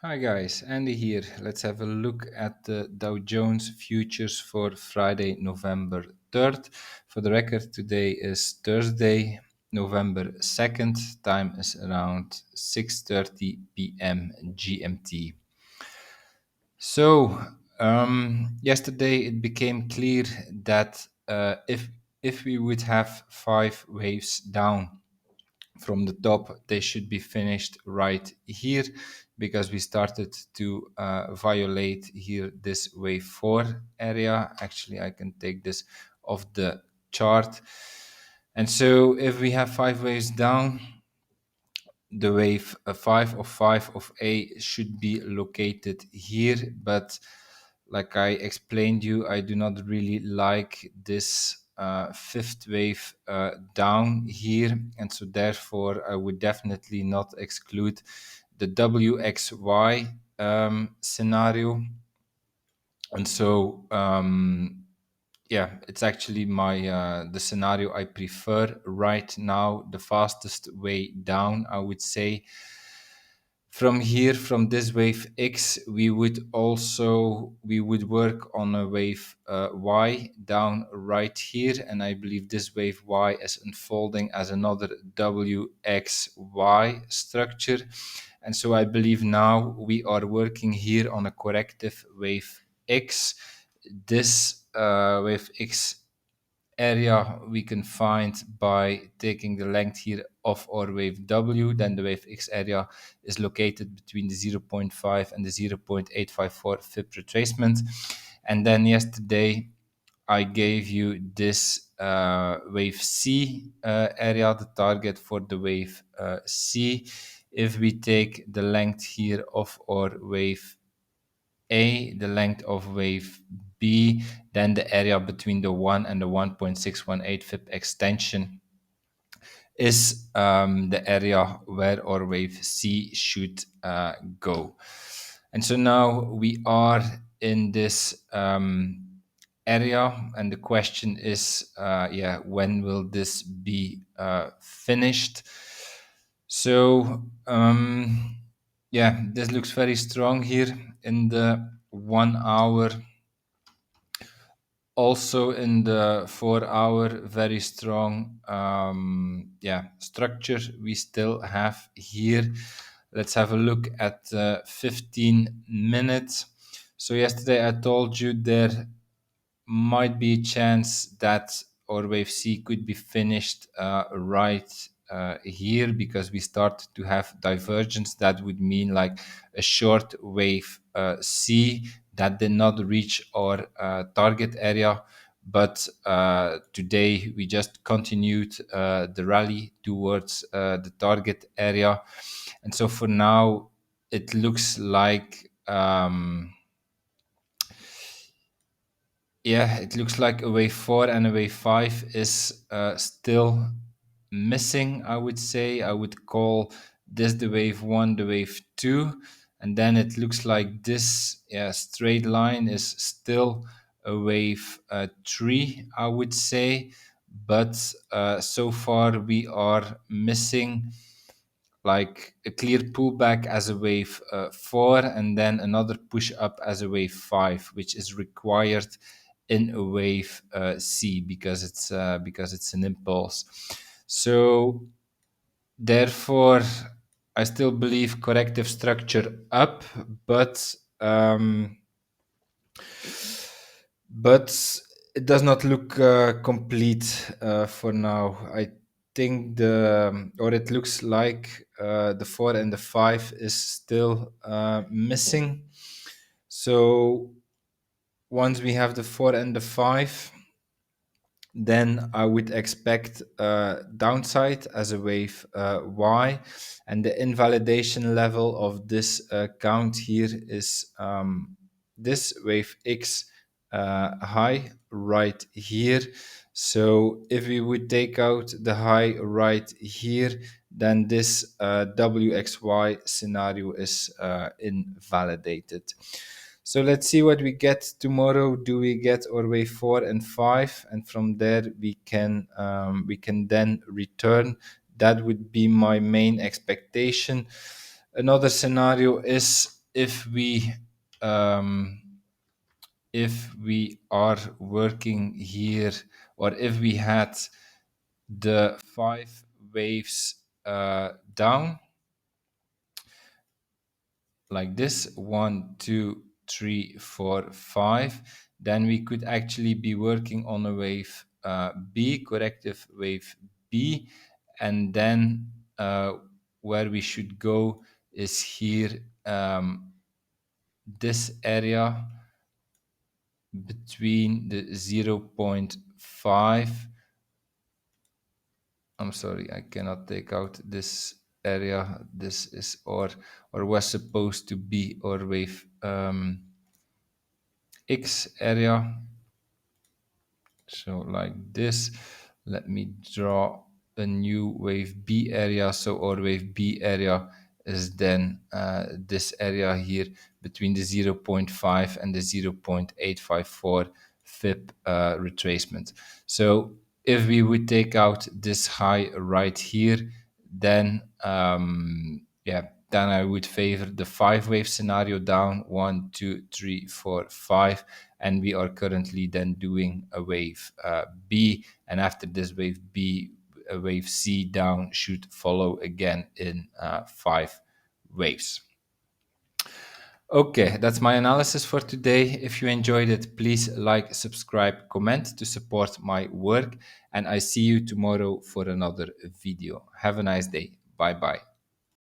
Hi guys, Andy here. Let's have a look at the Dow Jones futures for Friday, November 3rd. For the record, today is Thursday, November 2nd. Time is around 6:30 p.m. GMT. So, yesterday it became clear that if we would have 5 waves down from the top, they should be finished right here, because we started to violate here this wave 4 area. Actually, I can take this off the chart. And so if we have 5 waves down, the wave 5 of A should be located here, but like I explained you, I do not really like this fifth wave down here, and so therefore I would definitely not exclude the WXY scenario. And so yeah, it's actually my the scenario I prefer right now, the fastest way down, I would say. From here, from this wave X, we would work on a wave Y down right here, and I believe this wave Y is unfolding as another WXY structure. And so I believe now we are working here on a corrective wave X. This wave X area we can find by taking the length here of our wave W. Then the wave X area is located between the 0.5 and the 0.854 FIB retracement. And then yesterday I gave you this wave C area, the target for the wave C. If we take the length here of our wave A, the length of wave B, then the area between the 1 and the 1.618 FIB extension is the area where our wave C should go. And so now we are in this area, and the question is, when will this be finished? So this looks very strong here in the 1 hour. Also in the 4 hour, very strong structure we still have here. Let's have a look at 15 minutes. So yesterday I told you there might be a chance that our wave C could be finished right here, because we start to have divergence. That would mean like a short wave C that did not reach our target area. But today we just continued the rally towards the target area. And so for now, it looks like it looks like a wave 4 and a wave 5 is still missing, I would say. I would call this the wave 1, the wave 2. And then it looks like this straight line is still a wave 3, I would say. But so far we are missing like a clear pullback as a wave 4, and then another push up as a wave 5, which is required in a wave C, because it's an impulse. So therefore, I still believe corrective structure up, but it does not look complete for now. I think it looks like the 4 and the 5 is still missing. So once we have the 4 and the 5, then I would expect downside as a wave Y, and the invalidation level of this count here is this wave X high right here. So if we would take out the high right here, then this WXY scenario is invalidated. So let's see what we get tomorrow. Do we get our wave 4 and 5? And from there we can then return. That would be my main expectation. Another scenario is if we are working here, or if we had the 5 waves down like this, 1, 2, 3, 4, 5, then we could actually be working on a wave B, corrective wave B, and then where we should go is here, this area between the 0.5. I'm sorry, I cannot take out this area. This is or was supposed to be our wave X area. So like this, let me draw a new wave B area. So our wave B area is then this area here between the 0.5 and the 0.854 FIB retracement. So if we would take out this high right here, then then I would favor the 5 wave scenario down, 1, 2, 3, 4, 5, and we are currently then doing a wave B, and after this wave B, a wave C down should follow again in 5 waves. Okay, that's my analysis for today. If you enjoyed it, please like, subscribe, comment to support my work, and I see you tomorrow for another video. Have a nice day. Bye bye.